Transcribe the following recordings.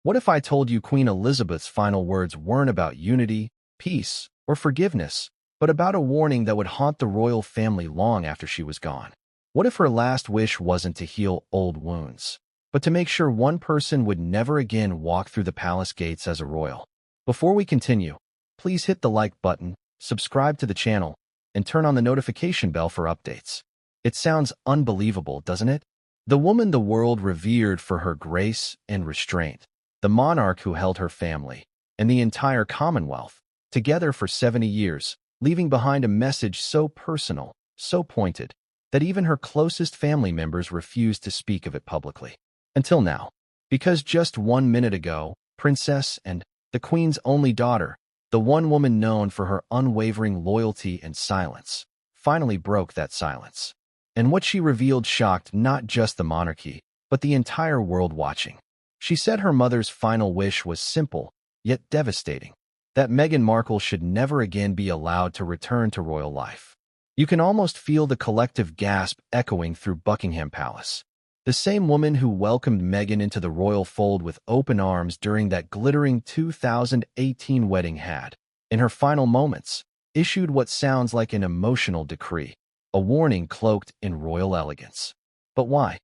What if I told you Queen Elizabeth's final words weren't about unity, peace, or forgiveness, but about a warning that would haunt the royal family long after she was gone? What if her last wish wasn't to heal old wounds, but to make sure one person would never again walk through the palace gates as a royal? Before we continue, please hit the like button, subscribe to the channel, and turn on the notification bell for updates. It sounds unbelievable, doesn't it? The woman the world revered for her grace and restraint, the monarch who held her family and the entire Commonwealth together for 70 years, leaving behind a message so personal, so pointed, that even her closest family members refused to speak of it publicly. Until now. Because just 1 minute ago, Princess and the Queen's only daughter, the one woman known for her unwavering loyalty and silence, finally broke that silence. And what she revealed shocked not just the monarchy, but the entire world watching. She said her mother's final wish was simple, yet devastating, that Meghan Markle should never again be allowed to return to royal life. You can almost feel the collective gasp echoing through Buckingham Palace. The same woman who welcomed Meghan into the royal fold with open arms during that glittering 2018 wedding had, in her final moments, issued what sounds like an emotional decree, a warning cloaked in royal elegance. But why?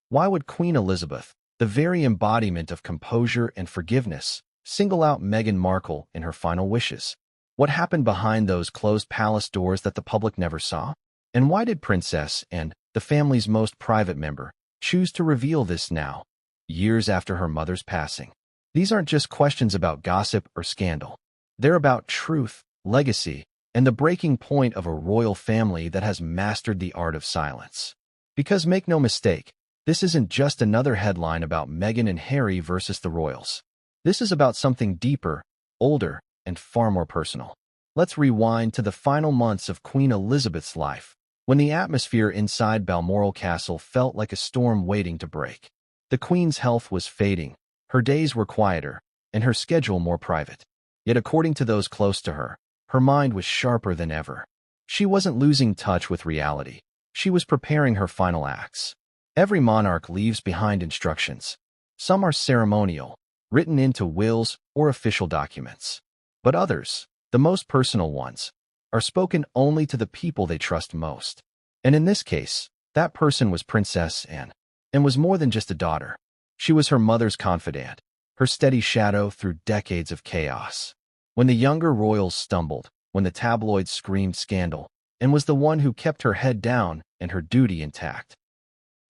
Why would Queen Elizabeth, the very embodiment of composure and forgiveness, single out Meghan Markle in her final wishes? What happened behind those closed palace doors that the public never saw? And why did Princess and the family's most private member choose to reveal this now, years after her mother's passing? These aren't just questions about gossip or scandal. They're about truth, legacy, and the breaking point of a royal family that has mastered the art of silence. Because make no mistake, this isn't just another headline about Meghan and Harry versus the royals. This is about something deeper, older, and far more personal. Let's rewind to the final months of Queen Elizabeth's life, when the atmosphere inside Balmoral Castle felt like a storm waiting to break. The Queen's health was fading, her days were quieter, and her schedule more private. Yet according to those close to her, her mind was sharper than ever. She wasn't losing touch with reality. She was preparing her final acts. Every monarch leaves behind instructions. Some are ceremonial, written into wills or official documents. But others, the most personal ones, are spoken only to the people they trust most. And in this case, that person was Princess Anne, and was more than just a daughter. She was her mother's confidant, her steady shadow through decades of chaos. When the younger royals stumbled, when the tabloids screamed scandal, and was the one who kept her head down and her duty intact.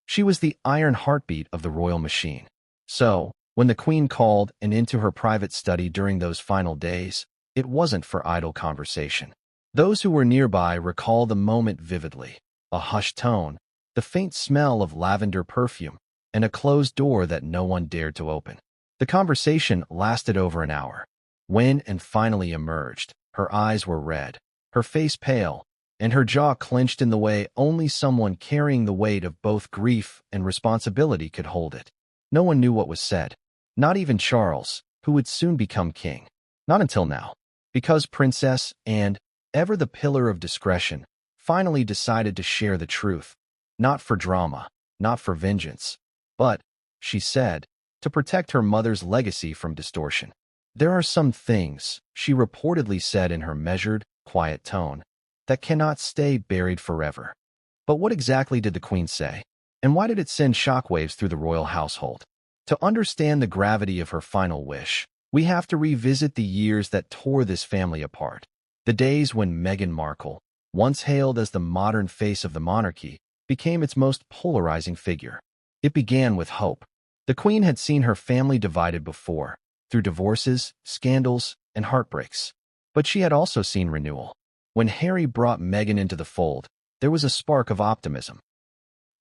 She was the iron heartbeat of the royal machine. So, when the Queen called and into her private study during those final days, it wasn't for idle conversation. Those who were nearby recall the moment vividly, a hushed tone, the faint smell of lavender perfume, and a closed door that no one dared to open. The conversation lasted over an hour. When Anne finally emerged, her eyes were red, her face pale, and her jaw clenched in the way only someone carrying the weight of both grief and responsibility could hold it. No one knew what was said, not even Charles, who would soon become king. Not until now, because Princess Anne, ever the pillar of discretion, finally decided to share the truth, not for drama, not for vengeance, but, she said, to protect her mother's legacy from distortion. There are some things, she reportedly said in her measured, quiet tone, that cannot stay buried forever. But what exactly did the Queen say? And why did it send shockwaves through the royal household? To understand the gravity of her final wish, we have to revisit the years that tore this family apart. The days when Meghan Markle, once hailed as the modern face of the monarchy, became its most polarizing figure. It began with hope. The Queen had seen her family divided before, through divorces, scandals, and heartbreaks. But she had also seen renewal. When Harry brought Meghan into the fold, there was a spark of optimism.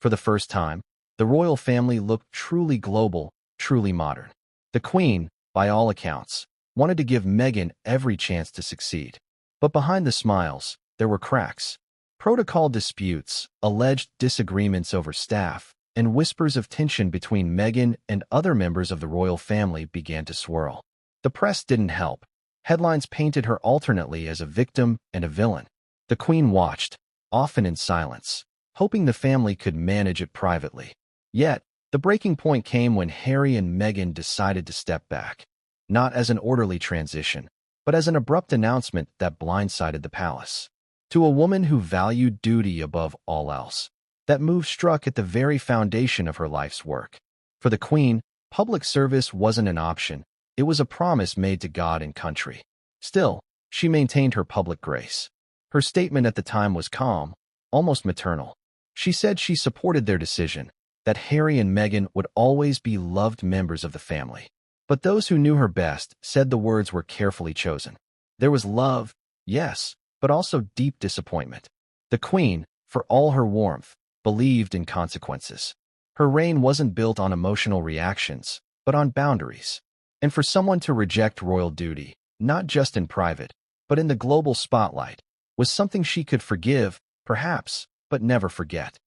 For the first time, the royal family looked truly global, truly modern. The Queen, by all accounts, wanted to give Meghan every chance to succeed. But behind the smiles, there were cracks. Protocol disputes, alleged disagreements over staff, and whispers of tension between Meghan and other members of the royal family began to swirl. The press didn't help. Headlines painted her alternately as a victim and a villain. The Queen watched, often in silence, hoping the family could manage it privately. Yet, The breaking point came when Harry and Meghan decided to step back, not as an orderly transition, but as an abrupt announcement that blindsided the palace. To a woman who valued duty above all else, that move struck at the very foundation of her life's work. For the Queen, public service wasn't an option, it was a promise made to God and country. Still, she maintained her public grace. Her statement at the time was calm, almost maternal. She said she supported their decision, that Harry and Meghan would always be loved members of the family. But those who knew her best said the words were carefully chosen. There was love, yes, but also deep disappointment. The Queen, for all her warmth, believed in consequences. Her reign wasn't built on emotional reactions, but on boundaries. And for someone to reject royal duty, not just in private, but in the global spotlight, was something she could forgive, perhaps, but never forget.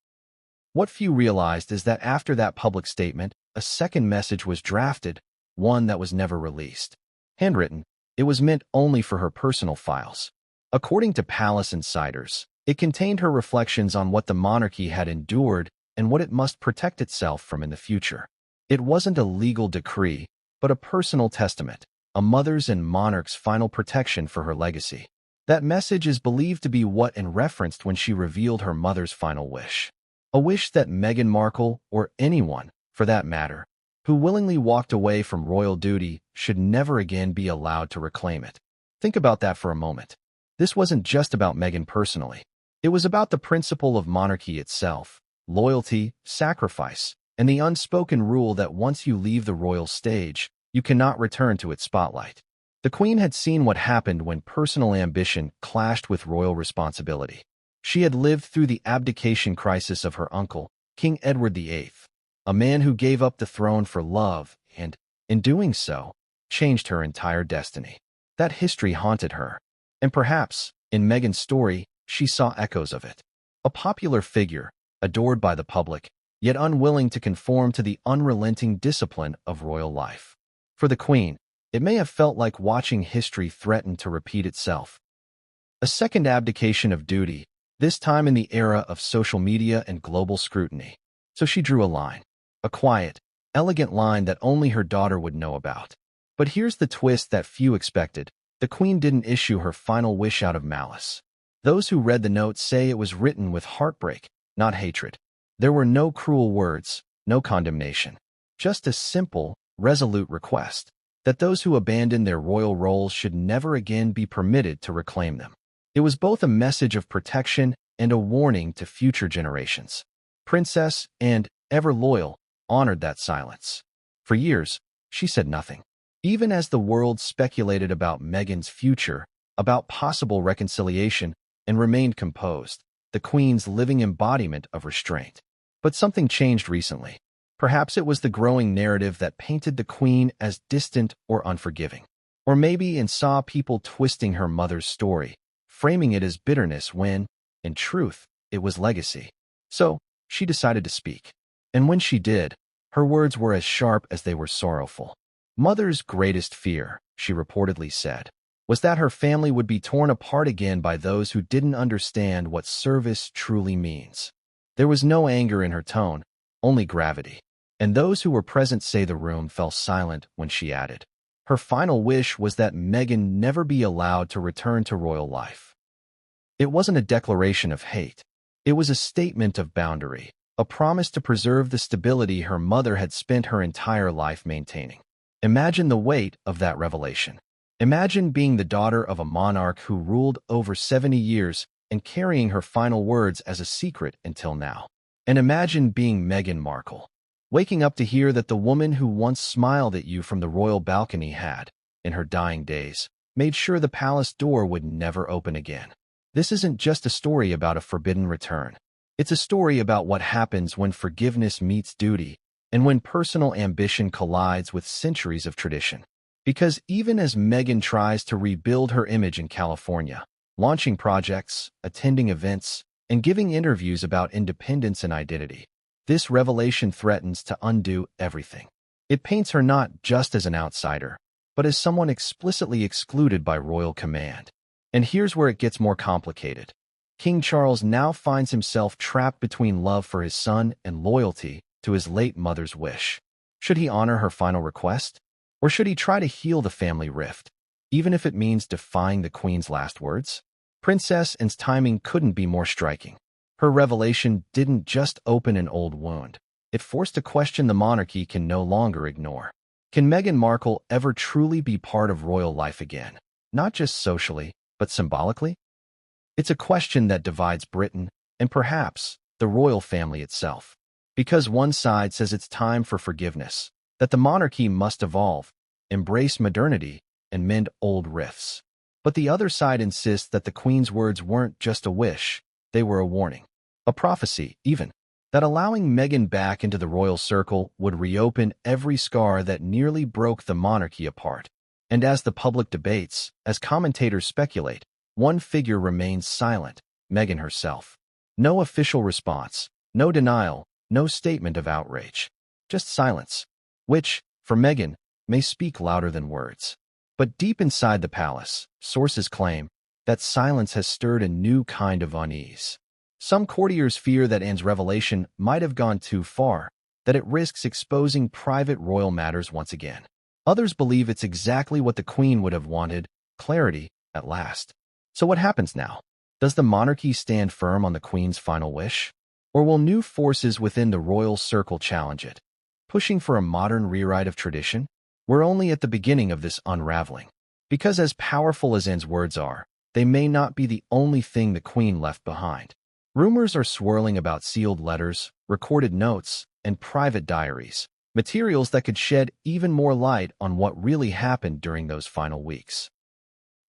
What few realized is that after that public statement, a second message was drafted, one that was never released. Handwritten, it was meant only for her personal files. According to palace insiders, it contained her reflections on what the monarchy had endured and what it must protect itself from in the future. It wasn't a legal decree, but a personal testament, a mother's and monarch's final protection for her legacy. That message is believed to be what Anne referenced when she revealed her mother's final wish. A wish that Meghan Markle, or anyone, for that matter, who willingly walked away from royal duty should never again be allowed to reclaim it. Think about that for a moment. This wasn't just about Meghan personally. It was about the principle of monarchy itself, loyalty, sacrifice, and the unspoken rule that once you leave the royal stage, you cannot return to its spotlight. The Queen had seen what happened when personal ambition clashed with royal responsibility. She had lived through the abdication crisis of her uncle, King Edward VIII, a man who gave up the throne for love and, in doing so, changed her entire destiny. That history haunted her, and perhaps, in Meghan's story, she saw echoes of it. A popular figure, adored by the public, yet unwilling to conform to the unrelenting discipline of royal life. For the Queen, it may have felt like watching history threaten to repeat itself. A second abdication of duty, this time in the era of social media and global scrutiny. So she drew a line. A quiet, elegant line that only her daughter would know about. But here's the twist that few expected. The Queen didn't issue her final wish out of malice. Those who read the note say it was written with heartbreak, not hatred. There were no cruel words, no condemnation. Just a simple, resolute request that those who abandon their royal roles should never again be permitted to reclaim them. It was both a message of protection and a warning to future generations. Princess, and, ever loyal, honored that silence. For years, she said nothing. Even as the world speculated about Meghan's future, about possible reconciliation, and remained composed, the Queen's living embodiment of restraint. But something changed recently. Perhaps it was the growing narrative that painted the Queen as distant or unforgiving. Or maybe it saw people twisting her mother's story, framing it as bitterness when, in truth, it was legacy. So, she decided to speak. And when she did, her words were as sharp as they were sorrowful. Mother's greatest fear, she reportedly said, was that her family would be torn apart again by those who didn't understand what service truly means. There was no anger in her tone, only gravity. And those who were present say the room fell silent when she added. Her final wish was that Meghan never be allowed to return to royal life. It wasn't a declaration of hate. It was a statement of boundary, a promise to preserve the stability her mother had spent her entire life maintaining. Imagine the weight of that revelation. Imagine being the daughter of a monarch who ruled over 70 years and carrying her final words as a secret until now. And imagine being Meghan Markle, waking up to hear that the woman who once smiled at you from the royal balcony had, in her dying days, made sure the palace door would never open again. This isn't just a story about a forbidden return. It's a story about what happens when forgiveness meets duty and when personal ambition collides with centuries of tradition. Because even as Meghan tries to rebuild her image in California, launching projects, attending events, and giving interviews about independence and identity, this revelation threatens to undo everything. It paints her not just as an outsider, but as someone explicitly excluded by royal command. And here's where it gets more complicated. King Charles now finds himself trapped between love for his son and loyalty to his late mother's wish. Should he honor her final request? Or should he try to heal the family rift, even if it means defying the Queen's last words? Princess Anne's timing couldn't be more striking. Her revelation didn't just open an old wound. It forced a question the monarchy can no longer ignore. Can Meghan Markle ever truly be part of royal life again? Not just socially, but symbolically? It's a question that divides Britain and perhaps the royal family itself. Because one side says it's time for forgiveness, that the monarchy must evolve, embrace modernity, and mend old rifts. But the other side insists that the Queen's words weren't just a wish, they were a warning. A prophecy, even, that allowing Meghan back into the royal circle would reopen every scar that nearly broke the monarchy apart. And as the public debates, as commentators speculate, one figure remains silent, Meghan herself. No official response, no denial, no statement of outrage. Just silence, which, for Meghan, may speak louder than words. But deep inside the palace, sources claim that silence has stirred a new kind of unease. Some courtiers fear that Anne's revelation might have gone too far, that it risks exposing private royal matters once again. Others believe it's exactly what the Queen would have wanted, clarity, at last. So what happens now? Does the monarchy stand firm on the Queen's final wish? Or will new forces within the royal circle challenge it, pushing for a modern rewrite of tradition? We're only at the beginning of this unraveling. Because as powerful as Anne's words are, they may not be the only thing the Queen left behind. Rumors are swirling about sealed letters, recorded notes, and private diaries, materials that could shed even more light on what really happened during those final weeks.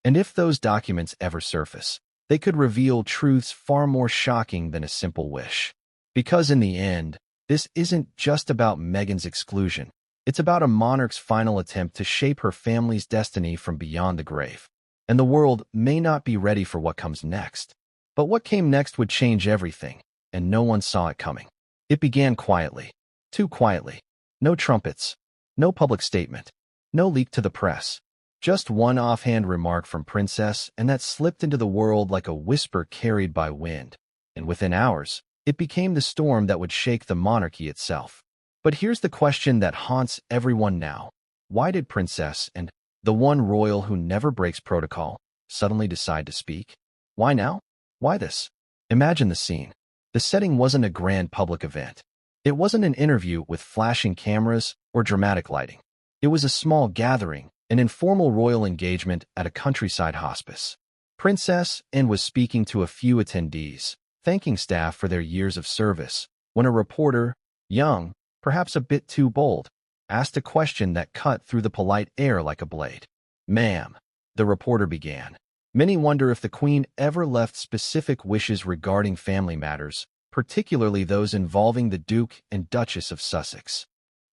And if those documents ever surface, they could reveal truths far more shocking than a simple wish. Because in the end, this isn't just about Meghan's exclusion. It's about a monarch's final attempt to shape her family's destiny from beyond the grave. And the world may not be ready for what comes next. But what came next would change everything, and no one saw it coming. It began quietly, too quietly. No trumpets, no public statement, no leak to the press. Just one offhand remark from Princess, and that slipped into the world like a whisper carried by wind. And within hours, it became the storm that would shake the monarchy itself. But here's the question that haunts everyone now. Why did Princess and the one royal who never breaks protocol suddenly decide to speak? Why now? Why this? Imagine the scene. The setting wasn't a grand public event. It wasn't an interview with flashing cameras or dramatic lighting. It was a small gathering, an informal royal engagement at a countryside hospice. Princess Anne was speaking to a few attendees, thanking staff for their years of service, when a reporter, young, perhaps a bit too bold, asked a question that cut through the polite air like a blade. "Ma'am," the reporter began, "many wonder if the Queen ever left specific wishes regarding family matters, particularly those involving the Duke and Duchess of Sussex."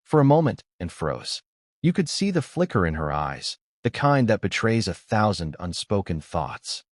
For a moment, Anne froze. You could see the flicker in her eyes, the kind that betrays 1,000 unspoken thoughts.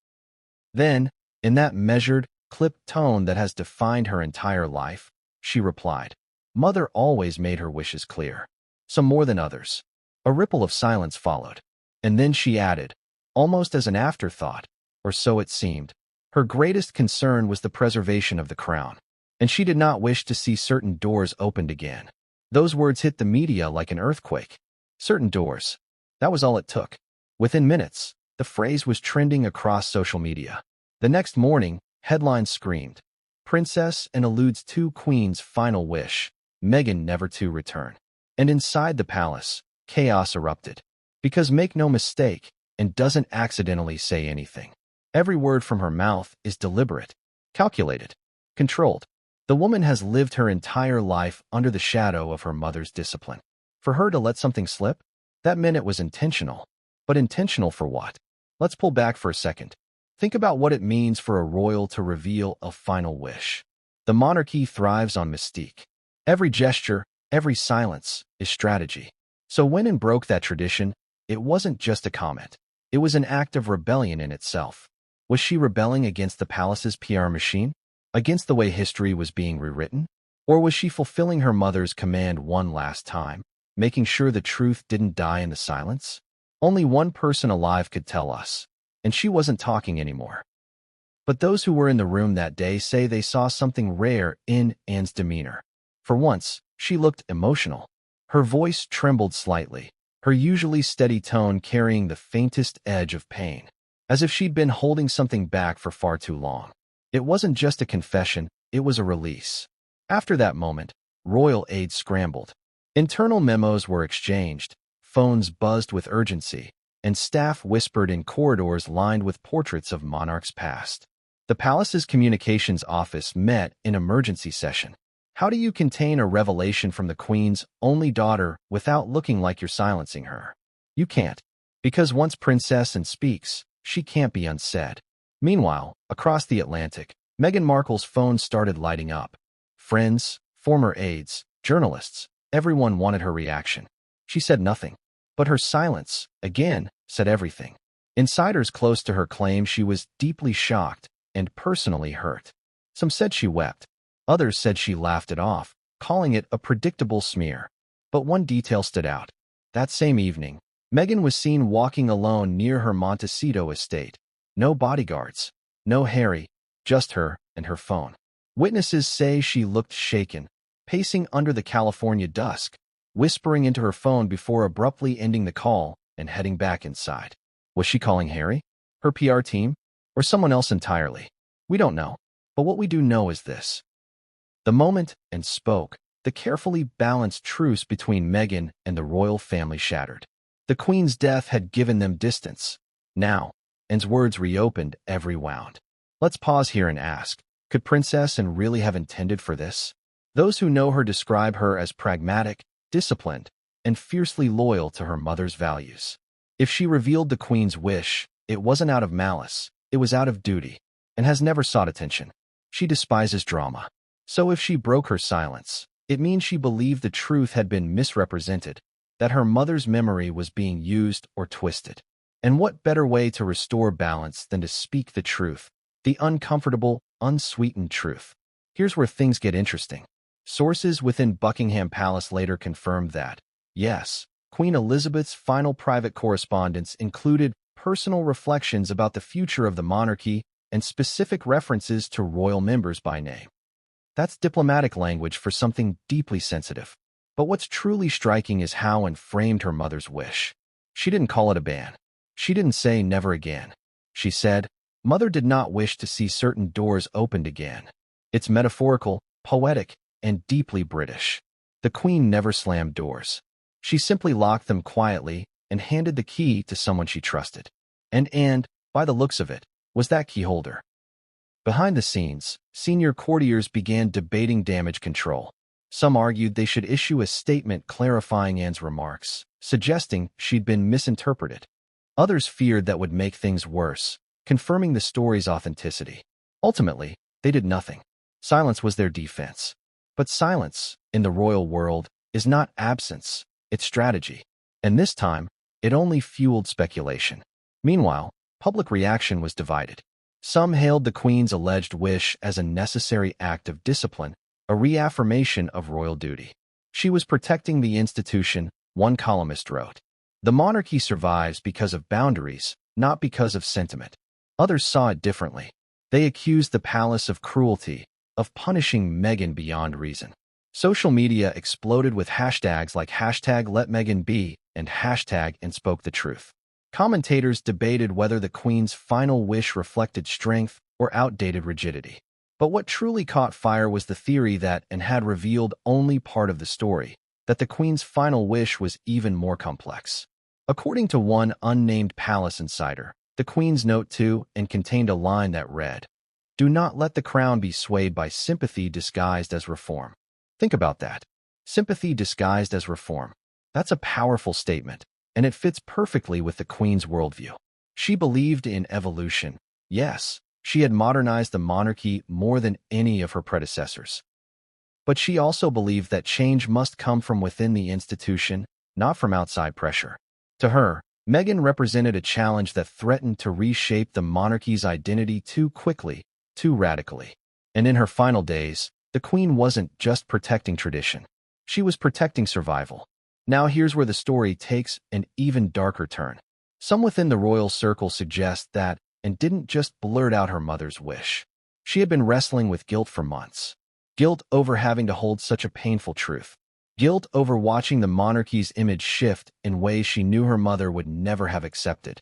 Then, in that measured, clipped tone that has defined her entire life, she replied, "Mother always made her wishes clear, some more than others." A ripple of silence followed, and then she added, almost as an afterthought, or so it seemed, her greatest concern was the preservation of the crown, and she did not wish to see certain doors opened again. Those words hit the media like an earthquake. Certain doors. That was all it took. Within minutes, the phrase was trending across social media. The next morning, headlines screamed, "Princess Anne eludes two queens' final wish, Meghan never to return." And inside the palace, chaos erupted. Because make no mistake, Anne doesn't accidentally say anything. Every word from her mouth is deliberate, calculated, controlled. The woman has lived her entire life under the shadow of her mother's discipline. For her to let something slip, that meant it was intentional. But intentional for what? Let's pull back for a second. Think about what it means for a royal to reveal a final wish. The monarchy thrives on mystique. Every gesture, every silence is strategy. So when Anne broke that tradition, it wasn't just a comment. It was an act of rebellion in itself. Was she rebelling against the palace's PR machine? Against the way history was being rewritten? Or was she fulfilling her mother's command one last time, making sure the truth didn't die in the silence? Only one person alive could tell us, and she wasn't talking anymore. But those who were in the room that day say they saw something rare in Anne's demeanor. For once, She looked emotional. Her voice trembled slightly, her usually steady tone carrying the faintest edge of pain, as if she'd been holding something back for far too long. It wasn't just a confession, it was a release. After that moment, royal aides scrambled. Internal memos were exchanged, phones buzzed with urgency, and staff whispered in corridors lined with portraits of monarchs past. The palace's communications office met in emergency session. How do you contain a revelation from the Queen's only daughter without looking like you're silencing her? You can't, because once Princess Anne speaks, she can't be unsaid. Meanwhile, across the Atlantic, Meghan Markle's phone started lighting up. Friends, former aides, journalists, everyone wanted her reaction. She said nothing, but her silence, again, said everything. Insiders close to her claim she was deeply shocked and personally hurt. Some said she wept. Others said she laughed it off, calling it a predictable smear. But one detail stood out. That same evening, Meghan was seen walking alone near her Montecito estate. No bodyguards, no Harry, just her and her phone. Witnesses say she looked shaken, pacing under the California dusk, whispering into her phone before abruptly ending the call and heading back inside. Was she calling Harry, her PR team, or someone else entirely? We don't know, but what we do know is this. The moment Anne spoke, the carefully balanced truce between Meghan and the royal family shattered. The Queen's death had given them distance. Now, Anne's words reopened every wound. Let's pause here and ask, could Princess Anne really have intended for this? Those who know her describe her as pragmatic, disciplined, and fiercely loyal to her mother's values. If she revealed the Queen's wish, it wasn't out of malice, it was out of duty, and has never sought attention. She despises drama. So if she broke her silence, it means she believed the truth had been misrepresented, that her mother's memory was being used or twisted. And what better way to restore balance than to speak the truth, the uncomfortable, unsweetened truth? Here's where things get interesting. Sources within Buckingham Palace later confirmed that, yes, Queen Elizabeth's final private correspondence included personal reflections about the future of the monarchy and specific references to royal members by name. That's diplomatic language for something deeply sensitive. But what's truly striking is how Anne framed her mother's wish. She didn't call it a ban. She didn't say never again. She said, Mother did not wish to see certain doors opened again. It's metaphorical, poetic, and deeply British. The Queen never slammed doors. She simply locked them quietly and handed the key to someone she trusted. And Anne, by the looks of it, was that key holder. Behind the scenes, senior courtiers began debating damage control. Some argued they should issue a statement clarifying Anne's remarks, suggesting she'd been misinterpreted. Others feared that would make things worse, confirming the story's authenticity. Ultimately, they did nothing. Silence was their defense. But silence, in the royal world, is not absence, it's strategy. And this time, it only fueled speculation. Meanwhile, public reaction was divided. Some hailed the Queen's alleged wish as a necessary act of discipline, a reaffirmation of royal duty. She was protecting the institution, one columnist wrote. The monarchy survives because of boundaries, not because of sentiment. Others saw it differently. They accused the palace of cruelty, of punishing Meghan beyond reason. Social media exploded with hashtags like #LetMeghanBe and #AnneSpokeTheTruth. Commentators debated whether the Queen's final wish reflected strength or outdated rigidity. But what truly caught fire was the theory that Anne had revealed only part of the story, that the Queen's final wish was even more complex. According to one unnamed palace insider, the Queen's note to Anne contained a line that read, "Do not let the crown be swayed by sympathy disguised as reform." Think about that. Sympathy disguised as reform. That's a powerful statement, and it fits perfectly with the Queen's worldview. She believed in evolution. Yes, she had modernized the monarchy more than any of her predecessors. But she also believed that change must come from within the institution, not from outside pressure. To her, Meghan represented a challenge that threatened to reshape the monarchy's identity too quickly, too radically. And in her final days, the Queen wasn't just protecting tradition. She was protecting survival. Now here's where the story takes an even darker turn. Some within the royal circle suggest that Anne didn't just blurt out her mother's wish. She had been wrestling with guilt for months. Guilt over having to hold such a painful truth. guilt over watching the monarchy's image shift in ways she knew her mother would never have accepted,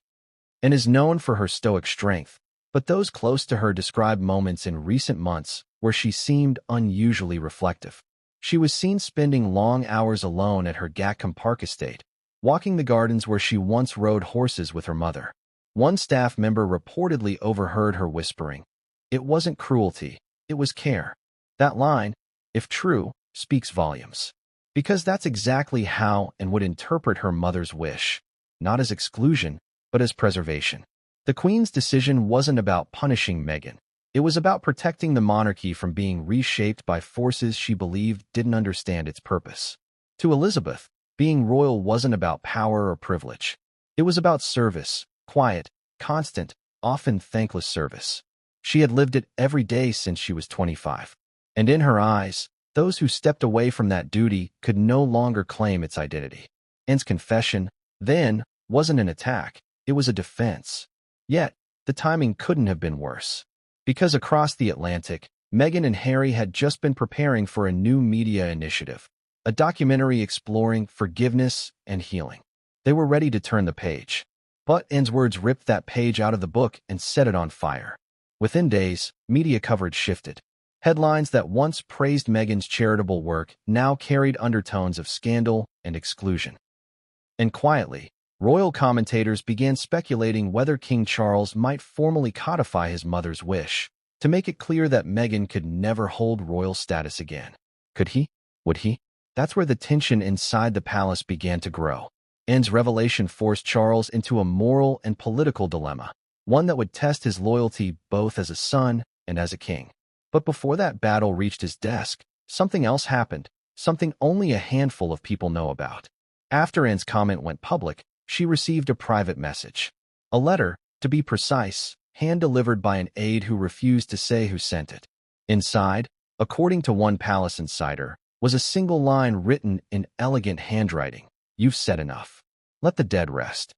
and is known for her stoic strength. But those close to her described moments in recent months where she seemed unusually reflective. She was seen spending long hours alone at her Gatcombe Park estate, walking the gardens where she once rode horses with her mother. One staff member reportedly overheard her whispering, "It wasn't cruelty, it was care." That line, if true, speaks volumes. Because that's exactly how and would interpret her mother's wish, not as exclusion, but as preservation. The Queen's decision wasn't about punishing Meghan. It was about protecting the monarchy from being reshaped by forces she believed didn't understand its purpose. To Elizabeth, being royal wasn't about power or privilege. It was about service, quiet, constant, often thankless service. She had lived it every day since she was 25. And in her eyes, those who stepped away from that duty could no longer claim its identity. Anne's confession, then, wasn't an attack, it was a defense. Yet, the timing couldn't have been worse. Because across the Atlantic, Meghan and Harry had just been preparing for a new media initiative, a documentary exploring forgiveness and healing. They were ready to turn the page. But Anne's words ripped that page out of the book and set it on fire. Within days, media coverage shifted. Headlines that once praised Meghan's charitable work now carried undertones of scandal and exclusion. And quietly, royal commentators began speculating whether King Charles might formally codify his mother's wish, to make it clear that Meghan could never hold royal status again. Could he? Would he? That's where the tension inside the palace began to grow. Anne's revelation forced Charles into a moral and political dilemma, one that would test his loyalty both as a son and as a king. But before that battle reached his desk, something else happened, something only a handful of people know about. After Anne's comment went public, she received a private message. A letter, to be precise, hand-delivered by an aide who refused to say who sent it. Inside, according to one palace insider, was a single line written in elegant handwriting. "You've said enough. Let the dead rest."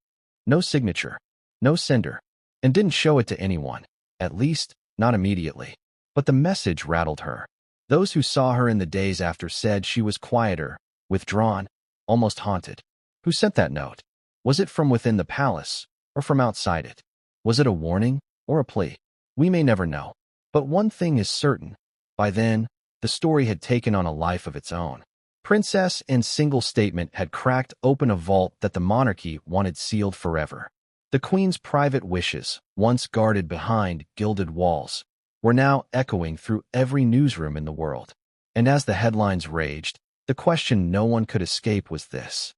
No signature, no sender, and didn't show it to anyone, at least, not immediately. But the message rattled her. Those who saw her in the days after said she was quieter, withdrawn, almost haunted. Who sent that note? Was it from within the palace, or from outside it? Was it a warning, or a plea? We may never know. But one thing is certain. By then, the story had taken on a life of its own. Princess Anne's single statement had cracked open a vault that the monarchy wanted sealed forever. The Queen's private wishes, once guarded behind gilded walls, were now echoing through every newsroom in the world. And as the headlines raged, the question no one could escape was this.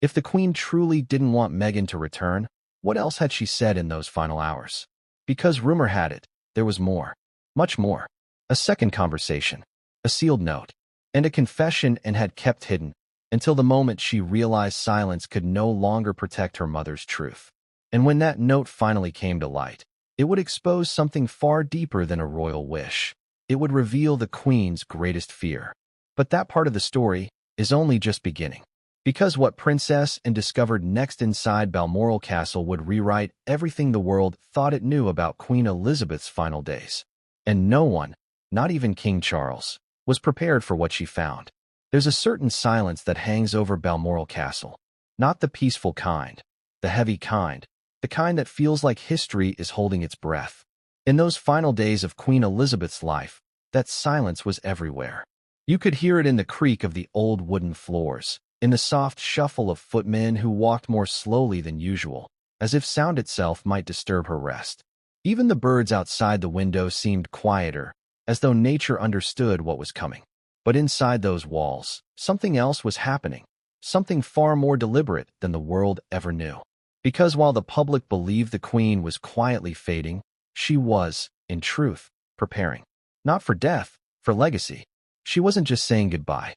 If the Queen truly didn't want Meghan to return, what else had she said in those final hours? Because rumor had it, there was more. Much more. A second conversation, a sealed note, and a confession Anne had kept hidden until the moment she realized silence could no longer protect her mother's truth. And when that note finally came to light, it would expose something far deeper than a royal wish. It would reveal the Queen's greatest fear. But that part of the story is only just beginning. Because what Princess Anne discovered next inside Balmoral Castle would rewrite everything the world thought it knew about Queen Elizabeth's final days. And no one, not even King Charles, was prepared for what she found. There's a certain silence that hangs over Balmoral Castle. Not the peaceful kind, the heavy kind, the kind that feels like history is holding its breath. In those final days of Queen Elizabeth's life, that silence was everywhere. You could hear it in the creak of the old wooden floors, in the soft shuffle of footmen who walked more slowly than usual, as if sound itself might disturb her rest. Even the birds outside the window seemed quieter, as though nature understood what was coming. But inside those walls, something else was happening, something far more deliberate than the world ever knew. Because while the public believed the Queen was quietly fading, she was, in truth, preparing. Not for death, for legacy. She wasn't just saying goodbye.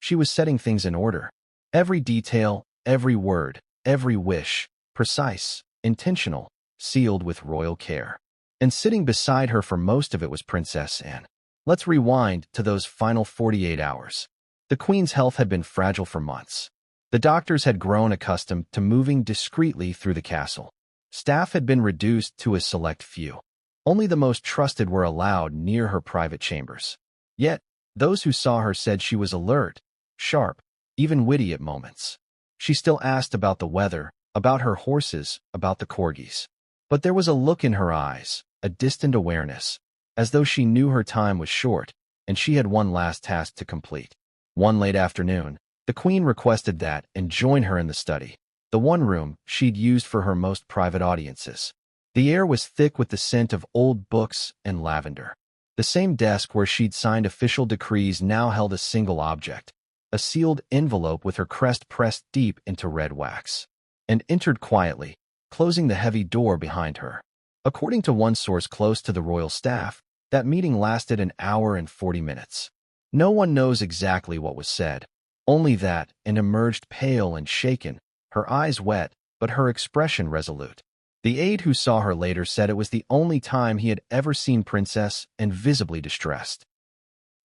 She was setting things in order. Every detail, every word, every wish, precise, intentional, sealed with royal care. And sitting beside her for most of it was Princess Anne. Let's rewind to those final 48 hours. The Queen's health had been fragile for months. The doctors had grown accustomed to moving discreetly through the castle. Staff had been reduced to a select few. Only the most trusted were allowed near her private chambers. Yet, those who saw her said she was alert, sharp, even witty at moments. She still asked about the weather, about her horses, about the corgis. But there was a look in her eyes, a distant awareness, as though she knew her time was short, and she had one last task to complete. One late afternoon, the Queen requested that and join her in the study, the one room she'd used for her most private audiences. The air was thick with the scent of old books and lavender. The same desk where she'd signed official decrees now held a single object, a sealed envelope with her crest pressed deep into red wax, and entered quietly, closing the heavy door behind her. According to one source close to the royal staff, that meeting lasted an hour and 40 minutes. No one knows exactly what was said, only that, and emerged pale and shaken, her eyes wet, but her expression resolute. The aide who saw her later said it was the only time he had ever seen Princess and visibly distressed.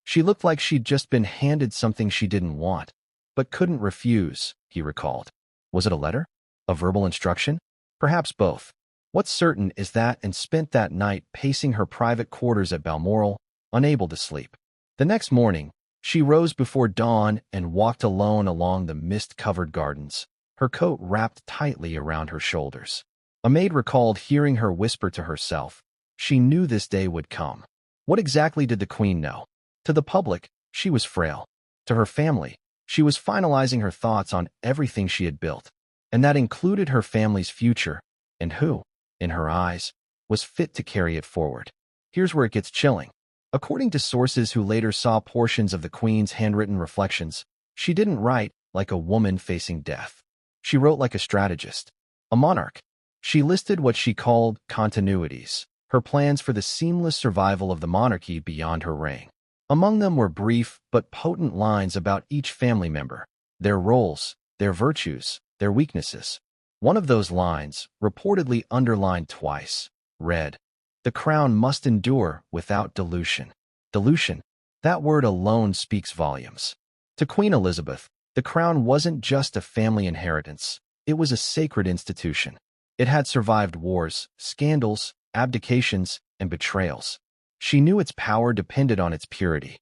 She looked like she'd just been handed something she didn't want, but couldn't refuse, he recalled. Was it a letter? A verbal instruction? Perhaps both. What's certain is that and spent that night pacing her private quarters at Balmoral, unable to sleep. The next morning, she rose before dawn and walked alone along the mist-covered gardens, her coat wrapped tightly around her shoulders. A maid recalled hearing her whisper to herself, she knew this day would come. What exactly did the Queen know? To the public, she was frail. To her family, she was finalizing her thoughts on everything she had built, and that included her family's future, and who, in her eyes, was fit to carry it forward. Here's where it gets chilling. According to sources who later saw portions of the Queen's handwritten reflections, she didn't write like a woman facing death. She wrote like a strategist, a monarch. She listed what she called continuities, her plans for the seamless survival of the monarchy beyond her reign. Among them were brief but potent lines about each family member, their roles, their virtues, their weaknesses. One of those lines, reportedly underlined twice, read, "The crown must endure without dilution." Dilution, that word alone speaks volumes. To Queen Elizabeth, the crown wasn't just a family inheritance, it was a sacred institution. It had survived wars, scandals, abdications, and betrayals. She knew its power depended on its purity,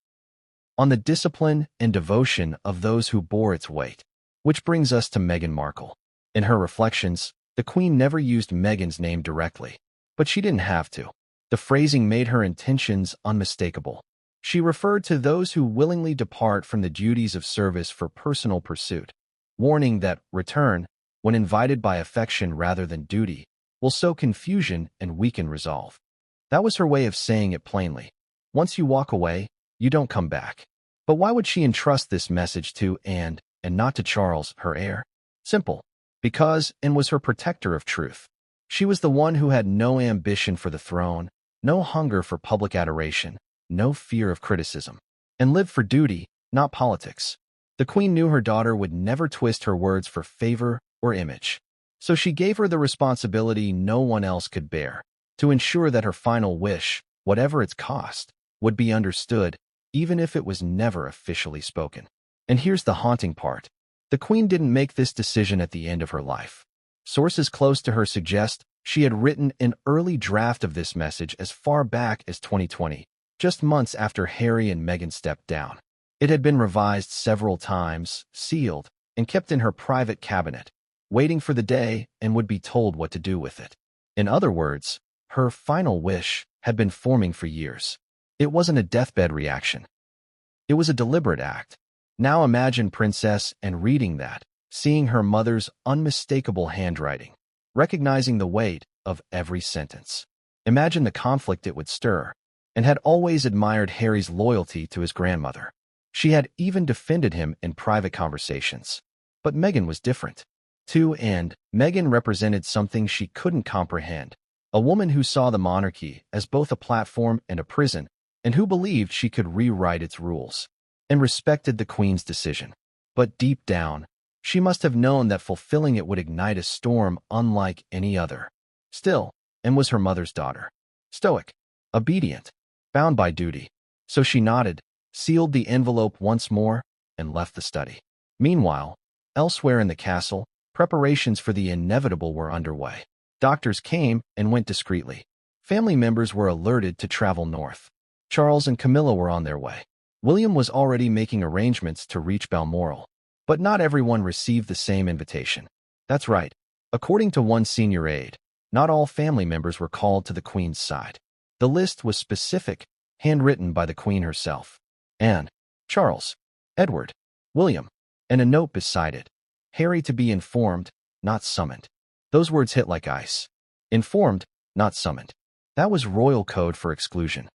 on the discipline and devotion of those who bore its weight. Which brings us to Meghan Markle. In her reflections, the Queen never used Meghan's name directly, but she didn't have to. The phrasing made her intentions unmistakable. She referred to those who willingly depart from the duties of service for personal pursuit, warning that return, when invited by affection rather than duty, will sow confusion and weaken resolve. That was her way of saying it plainly. Once you walk away, you don't come back. But why would she entrust this message to Anne, and not to Charles, her heir? Simple. Because Anne was her protector of truth. She was the one who had no ambition for the throne, no hunger for public adoration, no fear of criticism, and lived for duty, not politics. The Queen knew her daughter would never twist her words for favor or image. So she gave her the responsibility no one else could bear, to ensure that her final wish, whatever its cost, would be understood, even if it was never officially spoken. And here's the haunting part. The Queen didn't make this decision at the end of her life. Sources close to her suggest she had written an early draft of this message as far back as 2020, just months after Harry and Meghan stepped down. It had been revised several times, sealed, and kept in her private cabinet, waiting for the day and would be told what to do with it. In other words, her final wish had been forming for years. It wasn't a deathbed reaction. It was a deliberate act. Now imagine Princess Anne reading that, seeing her mother's unmistakable handwriting, recognizing the weight of every sentence. Imagine the conflict it would stir, and had always admired Harry's loyalty to his grandmother. She had even defended him in private conversations. But Meghan was different. To Anne, Meghan represented something she couldn't comprehend, a woman who saw the monarchy as both a platform and a prison, and who believed she could rewrite its rules, and respected the Queen's decision. But deep down, she must have known that fulfilling it would ignite a storm unlike any other. Still, Anne was her mother's daughter. Stoic, obedient, bound by duty. So she nodded, sealed the envelope once more, and left the study. Meanwhile, elsewhere in the castle, preparations for the inevitable were underway. Doctors came and went discreetly. Family members were alerted to travel north. Charles and Camilla were on their way. William was already making arrangements to reach Balmoral, but not everyone received the same invitation. That's right. According to one senior aide, not all family members were called to the Queen's side. The list was specific, handwritten by the Queen herself. Anne, Charles, Edward, William, and a note beside it. Harry to be informed, not summoned. Those words hit like ice. Informed, not summoned. That was royal code for exclusion.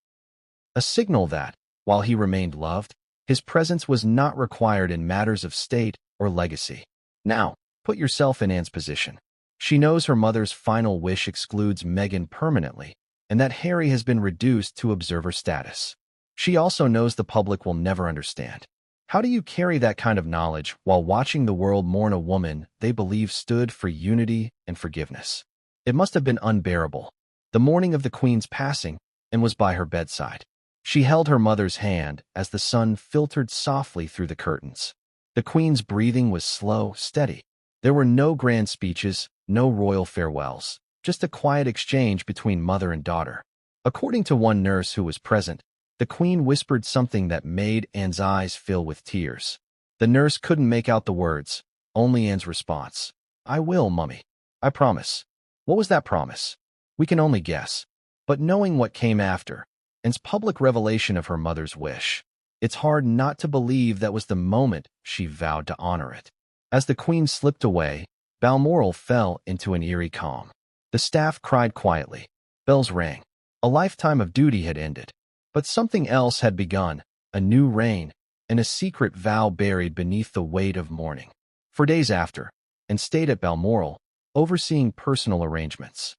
A signal that, while he remained loved, his presence was not required in matters of state or legacy. Now, put yourself in Anne's position. She knows her mother's final wish excludes Meghan permanently, and that Harry has been reduced to observer status. She also knows the public will never understand. How do you carry that kind of knowledge while watching the world mourn a woman they believe stood for unity and forgiveness? It must have been unbearable. The morning of the Queen's passing, and was by her bedside. She held her mother's hand as the sun filtered softly through the curtains. The Queen's breathing was slow, steady. There were no grand speeches, no royal farewells, just a quiet exchange between mother and daughter. According to one nurse who was present, the Queen whispered something that made Anne's eyes fill with tears. The nurse couldn't make out the words, only Anne's response. "I will, Mummy. I promise." What was that promise? We can only guess. But knowing what came after, Anne's public revelation of her mother's wish, it's hard not to believe that was the moment she vowed to honor it. As the Queen slipped away, Balmoral fell into an eerie calm. The staff cried quietly. Bells rang. A lifetime of duty had ended. But something else had begun, a new reign, and a secret vow buried beneath the weight of mourning. For days after, Anne stayed at Balmoral, overseeing personal arrangements.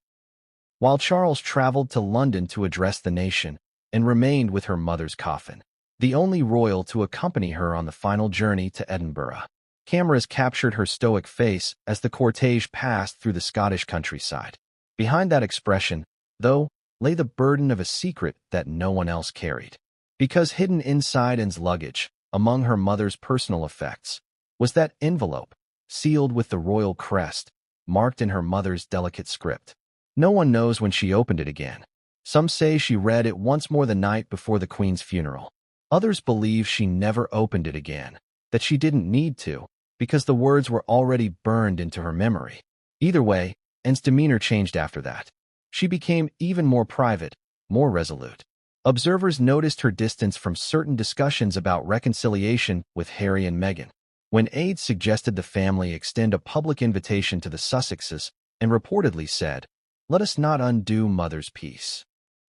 While Charles traveled to London to address the nation, and remained with her mother's coffin, the only royal to accompany her on the final journey to Edinburgh. Cameras captured her stoic face as the cortege passed through the Scottish countryside. Behind that expression, though, lay the burden of a secret that no one else carried. Because hidden inside Anne's luggage, among her mother's personal effects, was that envelope, sealed with the royal crest, marked in her mother's delicate script. No one knows when she opened it again. Some say she read it once more the night before the Queen's funeral. Others believe she never opened it again, that she didn't need to, because the words were already burned into her memory. Either way, Anne's demeanor changed after that. She became even more private, more resolute. Observers noticed her distance from certain discussions about reconciliation with Harry and Meghan. When aides suggested the family extend a public invitation to the Sussexes, and reportedly said, "Let us not undo Mother's peace."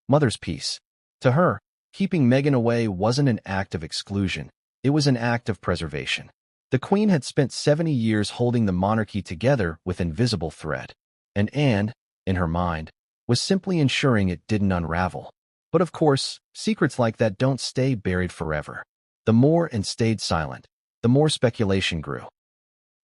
Mother's peace. To her, keeping Meghan away wasn't an act of exclusion, it was an act of preservation. The Queen had spent 70 years holding the monarchy together with invisible thread, and Anne, in her mind, was simply ensuring it didn't unravel. But of course, secrets like that don't stay buried forever. The more Anne stayed silent, the more speculation grew.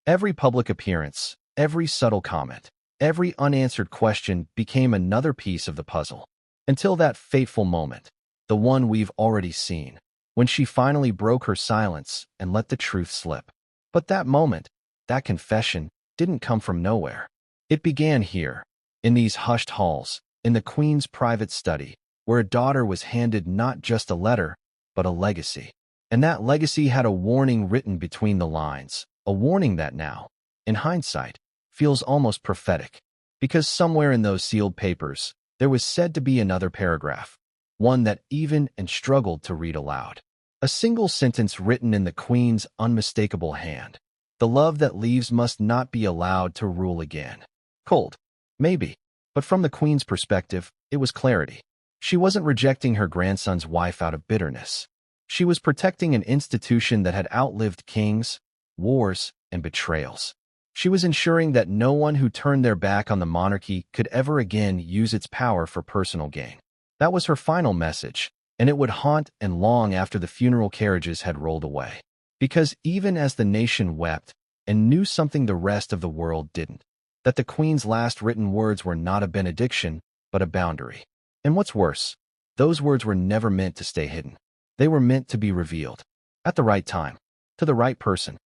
Every public appearance, every subtle comment, every unanswered question became another piece of the puzzle. Until that fateful moment, the one we've already seen, when she finally broke her silence and let the truth slip. But that moment, that confession, didn't come from nowhere. It began here, in these hushed halls, in the Queen's private study, where a daughter was handed not just a letter, but a legacy. And that legacy had a warning written between the lines, a warning that now, in hindsight, feels almost prophetic. Because somewhere in those sealed papers, there was said to be another paragraph, one that even Anne struggled to read aloud. A single sentence written in the Queen's unmistakable hand. The love that leaves must not be allowed to rule again. Cold, maybe, but from the Queen's perspective, it was clarity. She wasn't rejecting her grandson's wife out of bitterness. She was protecting an institution that had outlived kings, wars, and betrayals. She was ensuring that no one who turned their back on the monarchy could ever again use its power for personal gain. That was her final message, and it would haunt Anne long after the funeral carriages had rolled away. Because even as the nation wept, and knew something the rest of the world didn't, that the Queen's last written words were not a benediction, but a boundary. And what's worse, those words were never meant to stay hidden. They were meant to be revealed, at the right time, to the right person.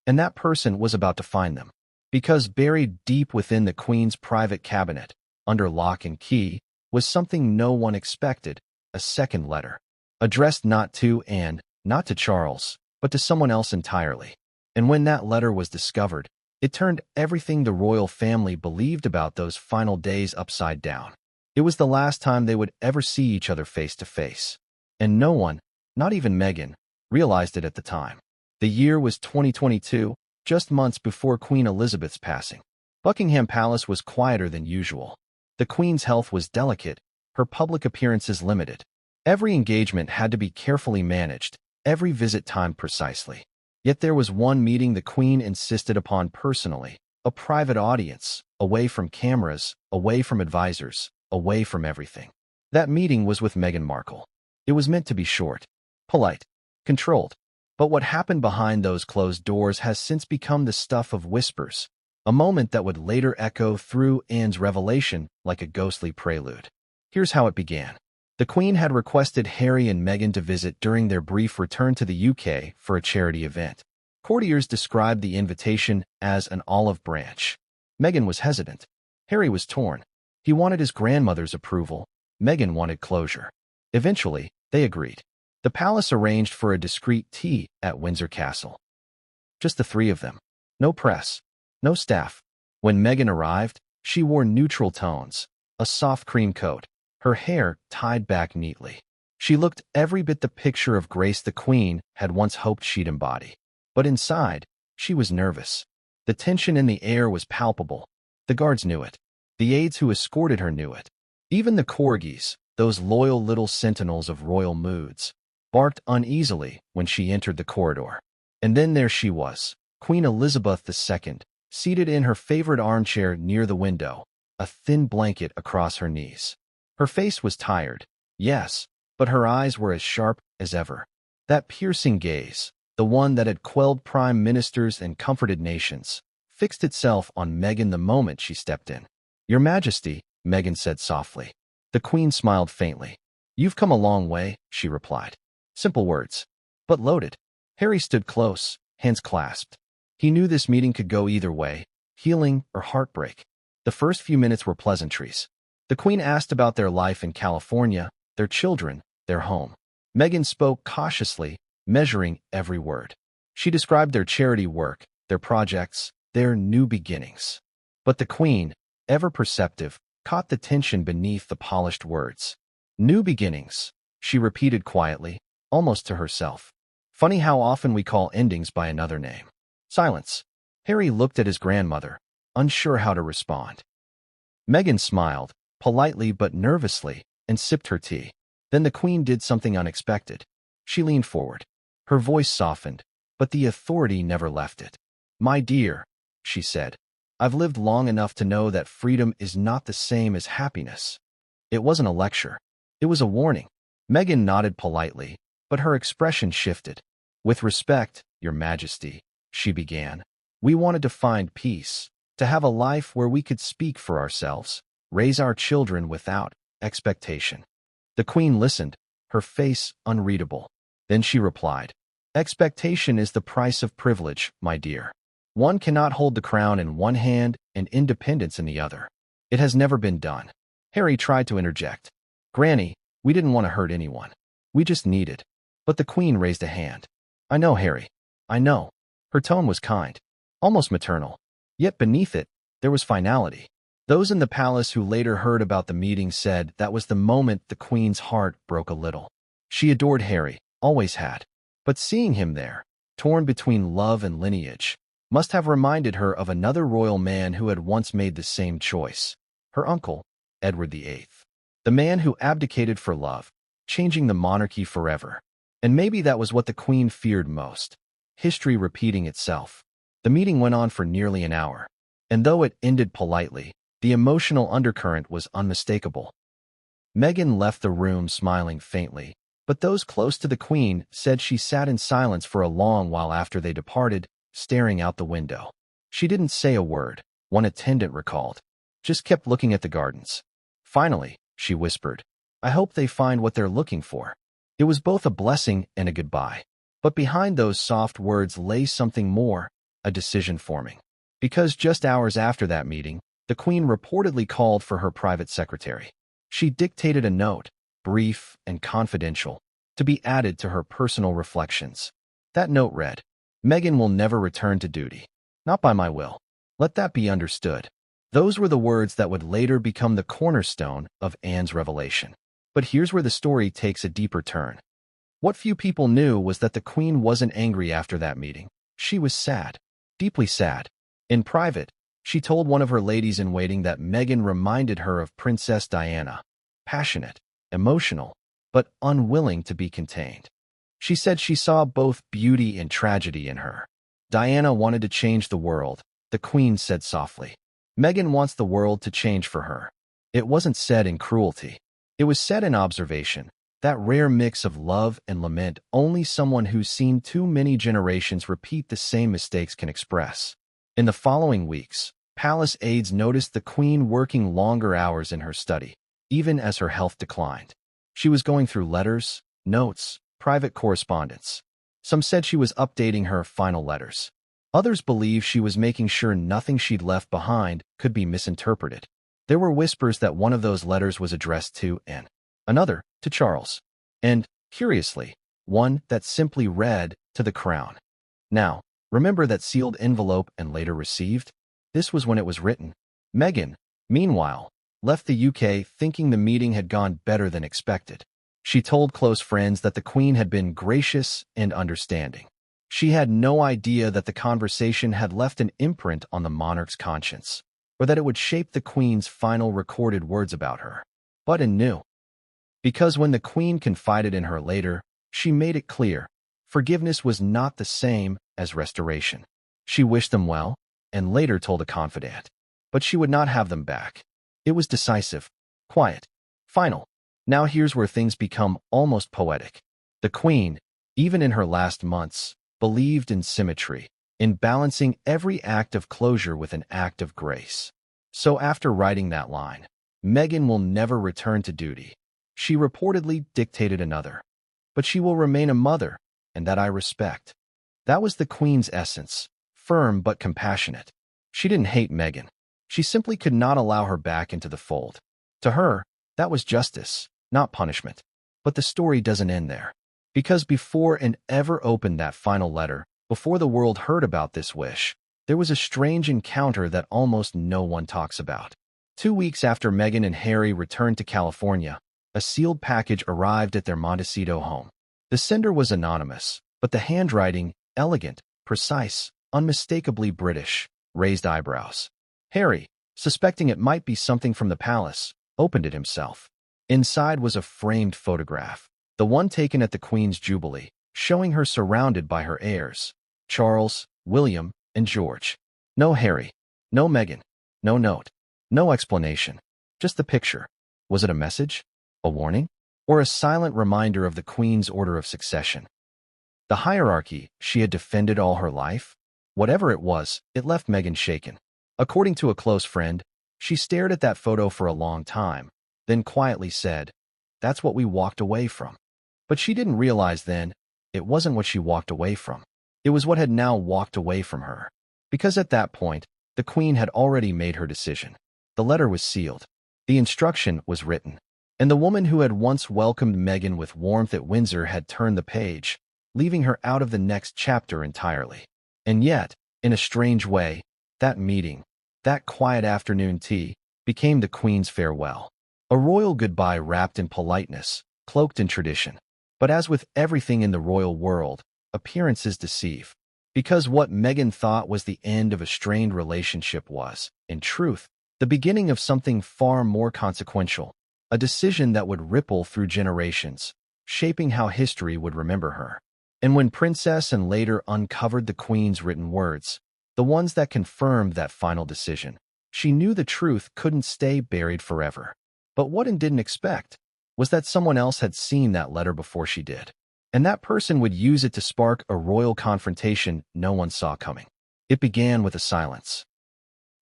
And that person was about to find them. Because buried deep within the Queen's private cabinet, under lock and key, was something no one expected, a second letter. Addressed not to Anne, not to Charles, but to someone else entirely. And when that letter was discovered, it turned everything the royal family believed about those final days upside down. It was the last time they would ever see each other face to face. And no one, not even Meghan, realized it at the time. The year was 2022, just months before Queen Elizabeth's passing. Buckingham Palace was quieter than usual. The Queen's health was delicate, her public appearances limited. Every engagement had to be carefully managed, every visit timed precisely. Yet there was one meeting the Queen insisted upon personally, a private audience, away from cameras, away from advisors, away from everything. That meeting was with Meghan Markle. It was meant to be short, polite, controlled. But what happened behind those closed doors has since become the stuff of whispers, a moment that would later echo through Anne's revelation like a ghostly prelude. Here's how it began. The Queen had requested Harry and Meghan to visit during their brief return to the UK for a charity event. Courtiers described the invitation as an olive branch. Meghan was hesitant. Harry was torn. He wanted his grandmother's approval. Meghan wanted closure. Eventually, they agreed. The palace arranged for a discreet tea at Windsor Castle. Just the three of them. No press. No staff. When Meghan arrived, she wore neutral tones, a soft cream coat, her hair tied back neatly. She looked every bit the picture of grace the Queen had once hoped she'd embody. But inside, she was nervous. The tension in the air was palpable. The guards knew it. The aides who escorted her knew it. Even the corgis, those loyal little sentinels of royal moods, barked uneasily when she entered the corridor. And then there she was, Queen Elizabeth II, seated in her favorite armchair near the window, a thin blanket across her knees. Her face was tired, yes, but her eyes were as sharp as ever. That piercing gaze, the one that had quelled prime ministers and comforted nations, fixed itself on Meghan the moment she stepped in. "Your Majesty," Meghan said softly. The Queen smiled faintly. "You've come a long way," she replied. Simple words, but loaded. Harry stood close, hands clasped. He knew this meeting could go either way, healing or heartbreak. The first few minutes were pleasantries. The Queen asked about their life in California, their children, their home. Meghan spoke cautiously, measuring every word. She described their charity work, their projects, their new beginnings. But the Queen, ever perceptive, caught the tension beneath the polished words. "New beginnings," she repeated quietly, almost to herself. Funny how often we call endings by another name. Silence. Harry looked at his grandmother, unsure how to respond. Meghan smiled, politely but nervously, and sipped her tea. Then the Queen did something unexpected. She leaned forward. Her voice softened, but the authority never left it. "My dear," she said, "I've lived long enough to know that freedom is not the same as happiness." It wasn't a lecture. It was a warning. Meghan nodded politely, but her expression shifted. "With respect, Your Majesty," she began, "we wanted to find peace, to have a life where we could speak for ourselves, raise our children without expectation." The Queen listened, her face unreadable. Then she replied, "Expectation is the price of privilege, my dear. One cannot hold the crown in one hand and independence in the other. It has never been done." Harry tried to interject. "Granny, we didn't want to hurt anyone. We just needed." But the Queen raised a hand. "I know, Harry. I know." Her tone was kind, almost maternal. Yet beneath it, there was finality. Those in the palace who later heard about the meeting said that was the moment the Queen's heart broke a little. She adored Harry, always had. But seeing him there, torn between love and lineage, must have reminded her of another royal man who had once made the same choice. Her uncle, Edward VIII. The man who abdicated for love, changing the monarchy forever. And maybe that was what the Queen feared most. History repeating itself. The meeting went on for nearly an hour. And though it ended politely, the emotional undercurrent was unmistakable. Meghan left the room smiling faintly, but those close to the Queen said she sat in silence for a long while after they departed, staring out the window. She didn't say a word, one attendant recalled. Just kept looking at the gardens. Finally, she whispered, "I hope they find what they're looking for." It was both a blessing and a goodbye. But behind those soft words lay something more, a decision forming. Because just hours after that meeting, the Queen reportedly called for her private secretary. She dictated a note, brief and confidential, to be added to her personal reflections. That note read, "Meghan will never return to duty. Not by my will. Let that be understood." Those were the words that would later become the cornerstone of Anne's revelation. But here's where the story takes a deeper turn. What few people knew was that the Queen wasn't angry after that meeting. She was sad. Deeply sad. In private, she told one of her ladies-in-waiting that Meghan reminded her of Princess Diana. Passionate, emotional, but unwilling to be contained. She said she saw both beauty and tragedy in her. Diana wanted to change the world, the Queen said softly. Meghan wants the world to change for her. It wasn't said in cruelty. It was said in observation, that rare mix of love and lament only someone who's seen too many generations repeat the same mistakes can express. In the following weeks, palace aides noticed the Queen working longer hours in her study, even as her health declined. She was going through letters, notes, private correspondence. Some said she was updating her final letters. Others believed she was making sure nothing she'd left behind could be misinterpreted. There were whispers that one of those letters was addressed to Anne, another to Charles, and, curiously, one that simply read, "To the Crown." Now, remember that sealed envelope and later received? This was when it was written. Meghan, meanwhile, left the UK thinking the meeting had gone better than expected. She told close friends that the Queen had been gracious and understanding. She had no idea that the conversation had left an imprint on the monarch's conscience, or that it would shape the Queen's final recorded words about her. But Anne knew. Because when the Queen confided in her later, she made it clear, forgiveness was not the same as restoration. She wished them well, and later told a confidant, but she would not have them back. It was decisive, quiet, final. Now here's where things become almost poetic. The Queen, even in her last months, believed in symmetry, in balancing every act of closure with an act of grace. So after writing that line, Meghan will never return to duty, she reportedly dictated another. But she will remain a mother, and that I respect. That was the Queen's essence, firm but compassionate. She didn't hate Meghan. She simply could not allow her back into the fold. To her, that was justice, not punishment. But the story doesn't end there. Because before Anne ever opened that final letter, before the world heard about this wish, there was a strange encounter that almost no one talks about. 2 weeks after Meghan and Harry returned to California, a sealed package arrived at their Montecito home. The sender was anonymous, but the handwriting, elegant, precise, unmistakably British, raised eyebrows. Harry, suspecting it might be something from the palace, opened it himself. Inside was a framed photograph, the one taken at the Queen's Jubilee, showing her surrounded by her heirs, Charles, William, and George. No Harry, no Meghan, no note, no explanation, just the picture. Was it a message? A warning? Or a silent reminder of the Queen's order of succession? The hierarchy she had defended all her life? Whatever it was, it left Meghan shaken. According to a close friend, she stared at that photo for a long time, then quietly said, "That's what we walked away from." But she didn't realize then, it wasn't what she walked away from. It was what had now walked away from her. Because at that point, the Queen had already made her decision. The letter was sealed. The instruction was written. And the woman who had once welcomed Meghan with warmth at Windsor had turned the page, leaving her out of the next chapter entirely. And yet, in a strange way, that meeting, that quiet afternoon tea, became the Queen's farewell. A royal goodbye wrapped in politeness, cloaked in tradition. But as with everything in the royal world, appearances deceive. Because what Meghan thought was the end of a strained relationship was, in truth, the beginning of something far more consequential. A decision that would ripple through generations, shaping how history would remember her. And when Princess and later uncovered the Queen's written words, the ones that confirmed that final decision, she knew the truth couldn't stay buried forever. But what Anne didn't expect was that someone else had seen that letter before she did. And that person would use it to spark a royal confrontation no one saw coming. It began with a silence.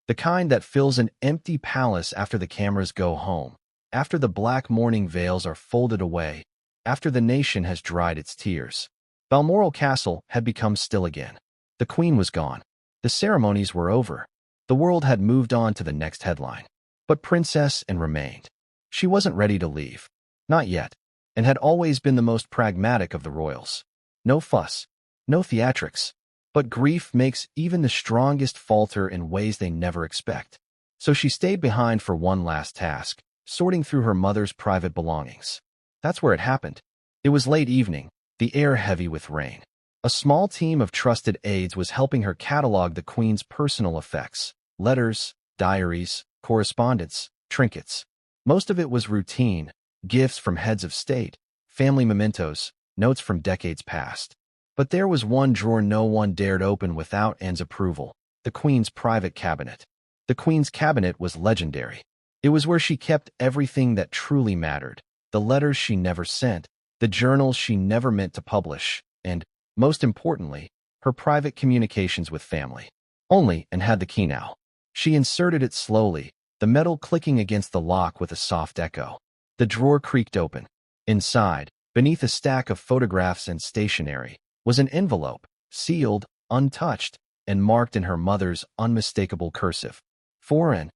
The kind that fills an empty palace after the cameras go home. After the black mourning veils are folded away, after the nation has dried its tears. Balmoral Castle had become still again. The Queen was gone. The ceremonies were over. The world had moved on to the next headline. But Princess Anne remained. She wasn't ready to leave. Not yet. and had always been the most pragmatic of the royals. No fuss, no theatrics, but grief makes even the strongest falter in ways they never expect. So she stayed behind for one last task, sorting through her mother's private belongings. That's where it happened. It was late evening, the air heavy with rain. A small team of trusted aides was helping her catalog the Queen's personal effects: letters, diaries, correspondence, trinkets. Most of it was routine: gifts from heads of state, family mementos, notes from decades past. But there was one drawer no one dared open without Anne's approval: the Queen's private cabinet. The Queen's cabinet was legendary. It was where she kept everything that truly mattered: the letters she never sent, the journals she never meant to publish, and, most importantly, her private communications with family. Only Anne had the key now. She inserted it slowly, the metal clicking against the lock with a soft echo. The drawer creaked open. Inside, beneath a stack of photographs and stationery, was an envelope, sealed, untouched, and marked in her mother's unmistakable cursive: "For Anne,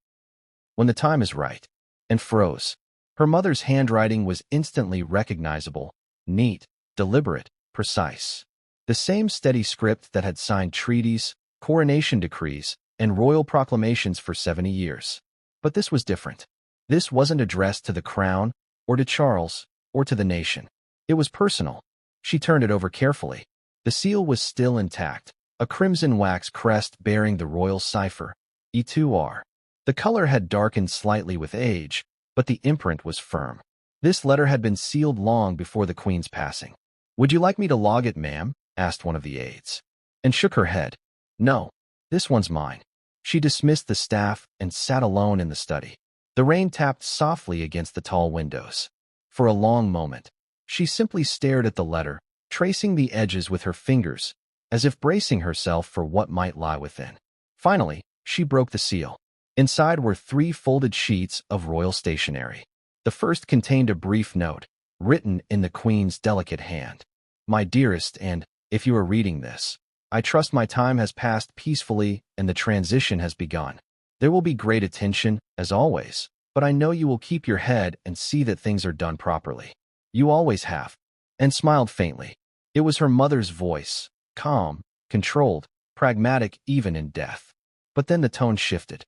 when the time is right," and froze. Her mother's handwriting was instantly recognizable: neat, deliberate, precise. The same steady script that had signed treaties, coronation decrees, and royal proclamations for 70 years. But this was different. This wasn't addressed to the crown, or to Charles, or to the nation. It was personal. She turned it over carefully. The seal was still intact, a crimson wax crest bearing the royal cipher, E2R. The color had darkened slightly with age, but the imprint was firm. This letter had been sealed long before the Queen's passing. "Would you like me to log it, ma'am?" asked one of the aides, and shook her head. "No, this one's mine." She dismissed the staff and sat alone in the study. The rain tapped softly against the tall windows. For a long moment, she simply stared at the letter, tracing the edges with her fingers, as if bracing herself for what might lie within. Finally, she broke the seal. Inside were 3 folded sheets of royal stationery. The first contained a brief note, written in the Queen's delicate hand: "My dearest, and, if you are reading this, I trust my time has passed peacefully and the transition has begun. There will be great attention, as always, but I know you will keep your head and see that things are done properly. You always have." And smiled faintly. It was her mother's voice, calm, controlled, pragmatic even in death. But then the tone shifted.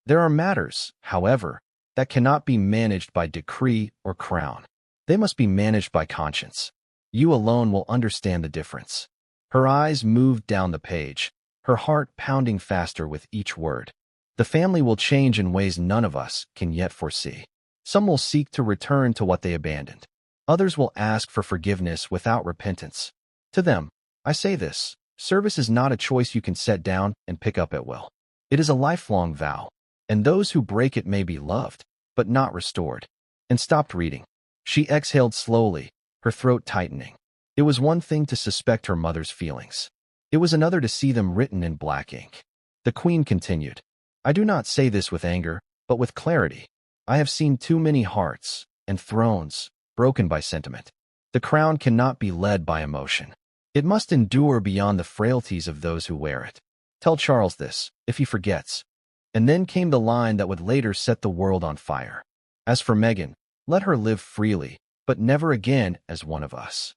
"There are matters, however, that cannot be managed by decree or crown. They must be managed by conscience. You alone will understand the difference." Her eyes moved down the page, her heart pounding faster with each word. "The family will change in ways none of us can yet foresee. Some will seek to return to what they abandoned. Others will ask for forgiveness without repentance. To them, I say this: service is not a choice you can set down and pick up at will. It is a lifelong vow, and those who break it may be loved, but not restored." And stopped reading. She exhaled slowly, her throat tightening. It was one thing to suspect her mother's feelings. It was another to see them written in black ink. The Queen continued, "I do not say this with anger, but with clarity. I have seen too many hearts and thrones broken by sentiment. The crown cannot be led by emotion. It must endure beyond the frailties of those who wear it. Tell Charles this, if he forgets." And then came the line that would later set the world on fire: "As for Meghan, let her live freely, but never again as one of us."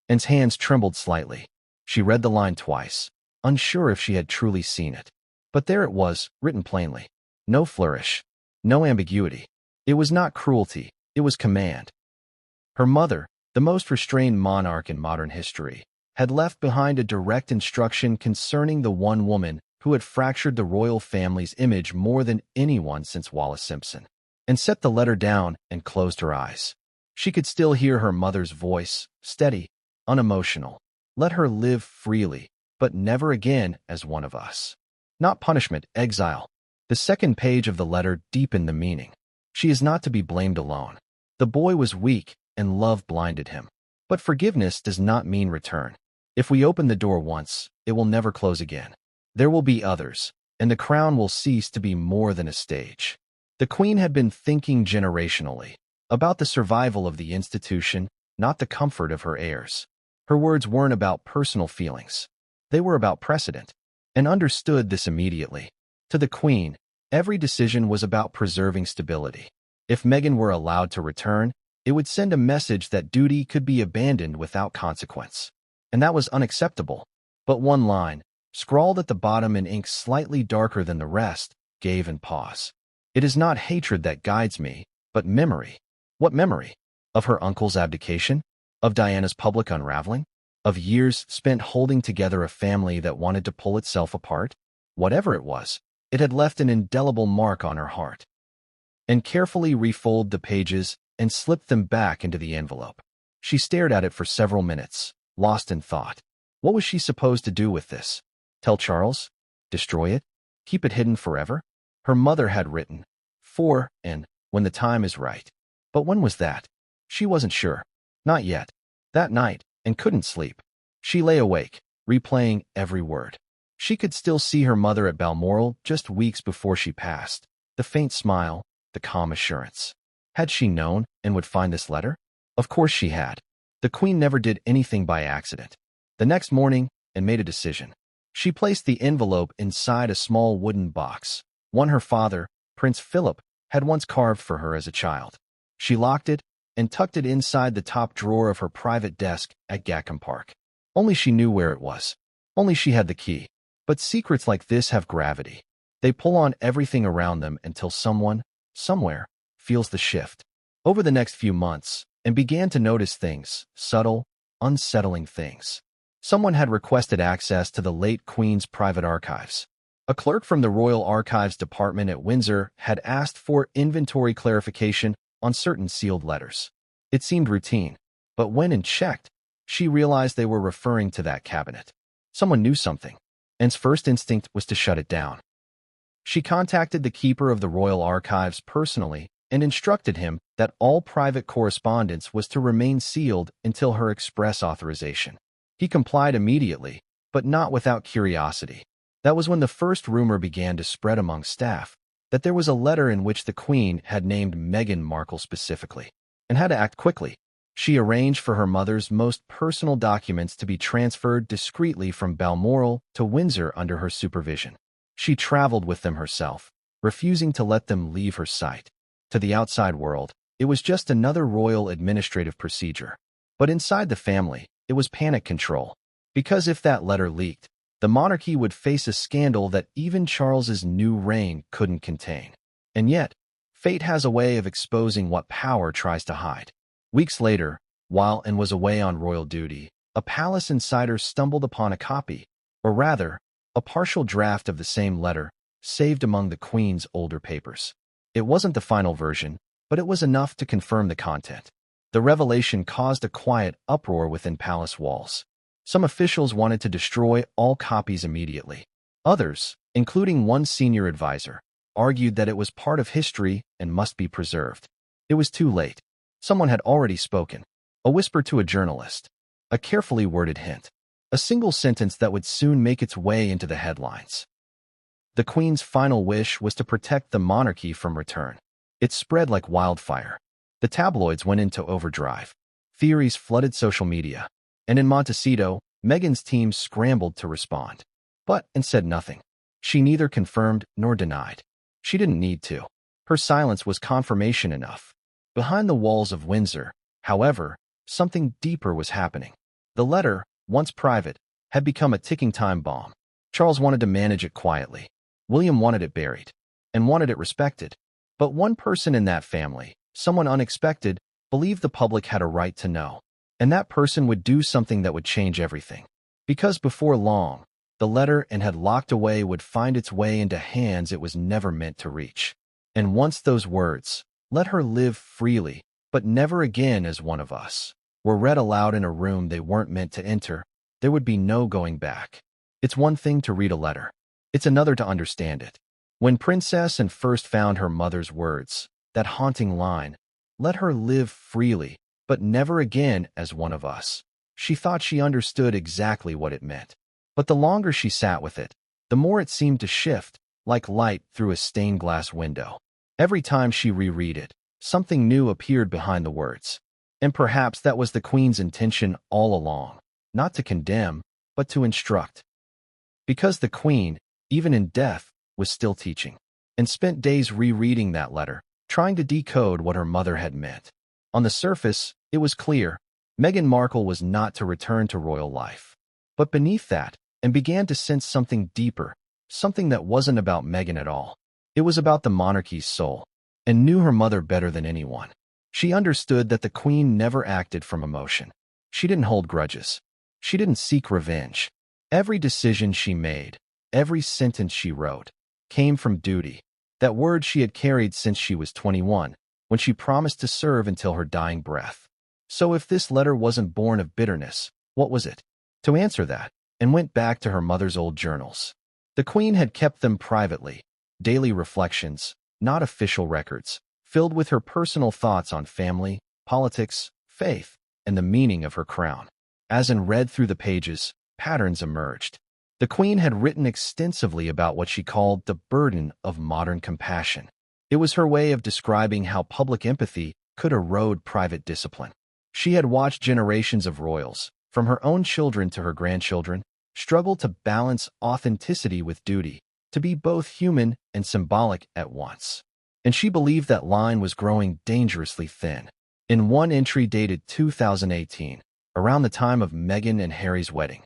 Anne's hands trembled slightly. She read the line twice, unsure if she had truly seen it. But there it was, written plainly. No flourish, no ambiguity. It was not cruelty, it was command. Her mother, the most restrained monarch in modern history, had left behind a direct instruction concerning the one woman who had fractured the royal family's image more than anyone since Wallis Simpson, and set the letter down and closed her eyes. She could still hear her mother's voice, steady, unemotional. Let her live freely, but never again as one of us. Not punishment, exile. The second page of the letter deepened the meaning. She is not to be blamed alone. The boy was weak, and love blinded him. But forgiveness does not mean return. If we open the door once, it will never close again. There will be others, and the crown will cease to be more than a stage. The Queen had been thinking generationally, about the survival of the institution, not the comfort of her heirs. Her words weren't about personal feelings. They were about precedent, and understood this immediately. To the Queen, every decision was about preserving stability. If Meghan were allowed to return, It would send a message that duty could be abandoned without consequence. And that was unacceptable. But one line, scrawled at the bottom in ink slightly darker than the rest, gave an pause. It is not hatred that guides me, but memory. What memory? Of her uncle's abdication? Of Diana's public unraveling? Of years spent holding together a family that wanted to pull itself apart? Whatever it was, it had left an indelible mark on her heart. And carefully refolded the pages and slipped them back into the envelope. She stared at it for several minutes, lost in thought. What was she supposed to do with this? Tell Charles? Destroy it? Keep it hidden forever? Her mother had written, "For and when the time is right." But when was that? She wasn't sure. Not yet. That night, and couldn't sleep. She lay awake, replaying every word. She could still see her mother at Balmoral just weeks before she passed. The faint smile, the calm assurance. Had she known and would find this letter? Of course she had. The Queen never did anything by accident. The next morning, and made a decision. She placed the envelope inside a small wooden box, one her father, Prince Philip, had once carved for her as a child. She locked it and tucked it inside the top drawer of her private desk at Gatcombe Park. Only she knew where it was. Only she had the key. But secrets like this have gravity. They pull on everything around them until someone, somewhere, feels the shift. Over the next few months, and began to notice things, subtle, unsettling things. Someone had requested access to the late Queen's private archives. A clerk from the Royal Archives Department at Windsor had asked for inventory clarification on certain sealed letters. It seemed routine, but when checked, she realized they were referring to that cabinet. Someone knew something. Anne's first instinct was to shut it down. She contacted the keeper of the Royal Archives personally and instructed him that all private correspondence was to remain sealed until her express authorization. He complied immediately, but not without curiosity. That was when the first rumor began to spread among staff that there was a letter in which the Queen had named Meghan Markle specifically, and had to act quickly. She arranged for her mother's most personal documents to be transferred discreetly from Balmoral to Windsor under her supervision. She traveled with them herself, refusing to let them leave her sight. To the outside world, it was just another royal administrative procedure. But inside the family, it was panic control. Because if that letter leaked, the monarchy would face a scandal that even Charles's new reign couldn't contain. And yet, fate has a way of exposing what power tries to hide. Weeks later, while Anne was away on royal duty, a palace insider stumbled upon a copy, or rather, a partial draft of the same letter, saved among the Queen's older papers. It wasn't the final version, but it was enough to confirm the content. The revelation caused a quiet uproar within palace walls. Some officials wanted to destroy all copies immediately. Others, including one senior advisor, argued that it was part of history and must be preserved. It was too late. Someone had already spoken. A whisper to a journalist. A carefully worded hint. A single sentence that would soon make its way into the headlines. The Queen's final wish was to protect the monarchy from return. It spread like wildfire. The tabloids went into overdrive. Theories flooded social media. And in Montecito, Meghan's team scrambled to respond. But Anne said nothing. She neither confirmed nor denied. She didn't need to. Her silence was confirmation enough. Behind the walls of Windsor, however, something deeper was happening. The letter, once private, had become a ticking time bomb. Charles wanted to manage it quietly. William wanted it buried, and wanted it respected. But one person in that family, someone unexpected, believed the public had a right to know. And that person would do something that would change everything. Because before long, the letter Anne had locked away would find its way into hands it was never meant to reach. And once those words, "Let her live freely, but never again as one of us," were read aloud in a room they weren't meant to enter, there would be no going back. It's one thing to read a letter. It's another to understand it. When Princess Anne first found her mother's words, that haunting line, "Let her live freely, but never again as one of us," she thought she understood exactly what it meant. But the longer she sat with it, the more it seemed to shift, like light through a stained glass window. Every time she reread it, something new appeared behind the words. And perhaps that was the Queen's intention all along, not to condemn, but to instruct. Because the Queen, even in death, was still teaching, and spent days rereading that letter, trying to decode what her mother had meant. On the surface, it was clear Meghan Markle was not to return to royal life. But beneath that, and began to sense something deeper, something that wasn't about Meghan at all. It was about the monarchy's soul, and knew her mother better than anyone. She understood that the Queen never acted from emotion. She didn't hold grudges. She didn't seek revenge. Every decision she made, every sentence she wrote, came from duty, that word she had carried since she was 21, when she promised to serve until her dying breath. So if this letter wasn't born of bitterness, what was it? To answer that, and went back to her mother's old journals. The Queen had kept them privately, daily reflections, not official records, filled with her personal thoughts on family, politics, faith, and the meaning of her crown. As in read through the pages, patterns emerged. The Queen had written extensively about what she called the burden of modern compassion. It was her way of describing how public empathy could erode private discipline. She had watched generations of royals, from her own children to her grandchildren, struggle to balance authenticity with duty, to be both human and symbolic at once. And she believed that line was growing dangerously thin. In one entry dated 2018, around the time of Meghan and Harry's wedding,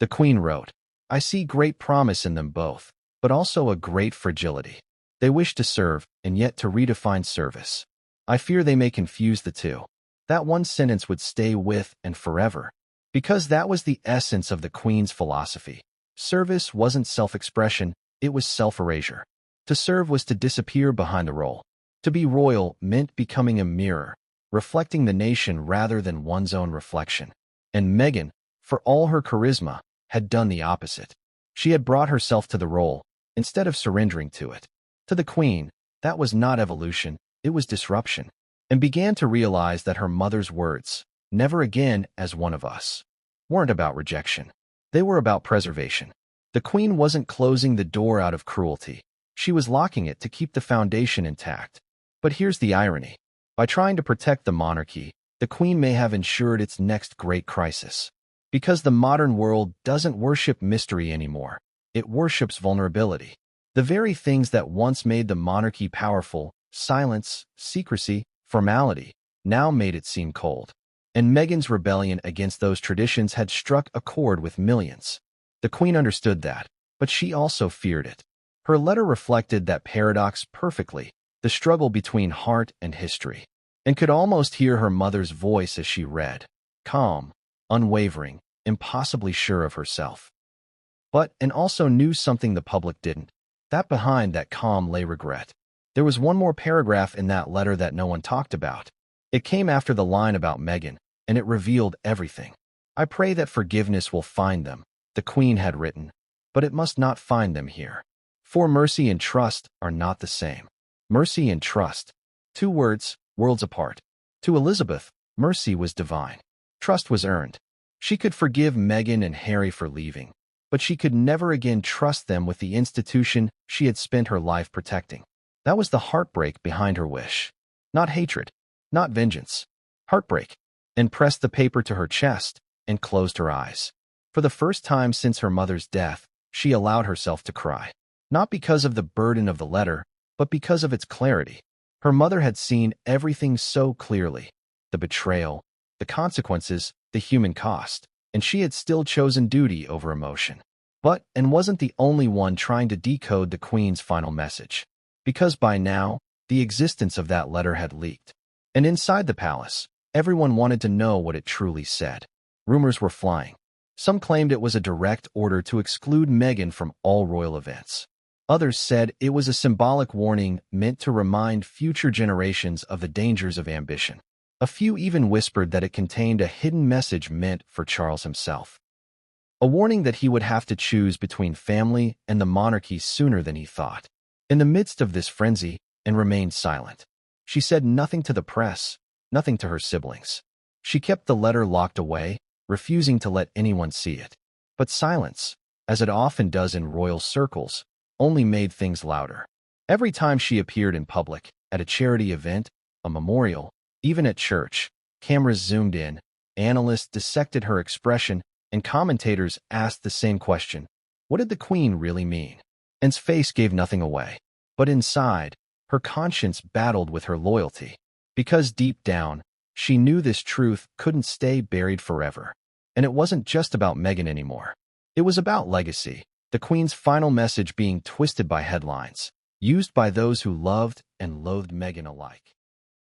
the Queen wrote, "I see great promise in them both, but also a great fragility. They wish to serve, and yet to redefine service. I fear they may confuse the two." That one sentence would stay with and forever, because that was the essence of the Queen's philosophy. Service wasn't self-expression, it was self-erasure. To serve was to disappear behind the role. To be royal meant becoming a mirror, reflecting the nation rather than one's own reflection. And Meghan, for all her charisma, had done the opposite. She had brought herself to the role, instead of surrendering to it. To the Queen, that was not evolution, it was disruption, and began to realize that her mother's words, "never again as one of us," weren't about rejection. They were about preservation. The Queen wasn't closing the door out of cruelty. She was locking it to keep the foundation intact. But here's the irony. By trying to protect the monarchy, the Queen may have ensured its next great crisis. Because the modern world doesn't worship mystery anymore. It worships vulnerability. The very things that once made the monarchy powerful, silence, secrecy, formality, now made it seem cold. And Meghan's rebellion against those traditions had struck a chord with millions. The Queen understood that, but she also feared it. Her letter reflected that paradox perfectly, the struggle between heart and history, and could almost hear her mother's voice as she read, calm, unwavering, impossibly sure of herself. And also knew something the public didn't, that behind that calm lay regret. There was one more paragraph in that letter that no one talked about. It came after the line about Meghan, and it revealed everything. "I pray that forgiveness will find them," the Queen had written, "but it must not find them here. For mercy and trust are not the same." Mercy and trust. Two words, worlds apart. To Elizabeth, mercy was divine. Trust was earned. She could forgive Meghan and Harry for leaving, but she could never again trust them with the institution she had spent her life protecting. That was the heartbreak behind her wish. Not hatred, not vengeance. Heartbreak. And pressed the paper to her chest and closed her eyes. For the first time since her mother's death, she allowed herself to cry. Not because of the burden of the letter, but because of its clarity. Her mother had seen everything so clearly. The betrayal, the consequences, the human cost. And she had still chosen duty over emotion. And wasn't the only one trying to decode the Queen's final message. Because by now, the existence of that letter had leaked. And inside the palace, everyone wanted to know what it truly said. Rumors were flying. Some claimed it was a direct order to exclude Meghan from all royal events. Others said it was a symbolic warning meant to remind future generations of the dangers of ambition. A few even whispered that it contained a hidden message meant for Charles himself. A warning that he would have to choose between family and the monarchy sooner than he thought. In the midst of this frenzy, and remained silent. She said nothing to the press, nothing to her siblings. She kept the letter locked away, refusing to let anyone see it. But silence, as it often does in royal circles, only made things louder. Every time she appeared in public, at a charity event, a memorial, even at church, cameras zoomed in, analysts dissected her expression, and commentators asked the same question. What did the Queen really mean? Anne's face gave nothing away. But inside, her conscience battled with her loyalty. Because deep down, she knew this truth couldn't stay buried forever. And it wasn't just about Meghan anymore. It was about legacy, the Queen's final message being twisted by headlines, used by those who loved and loathed Meghan alike.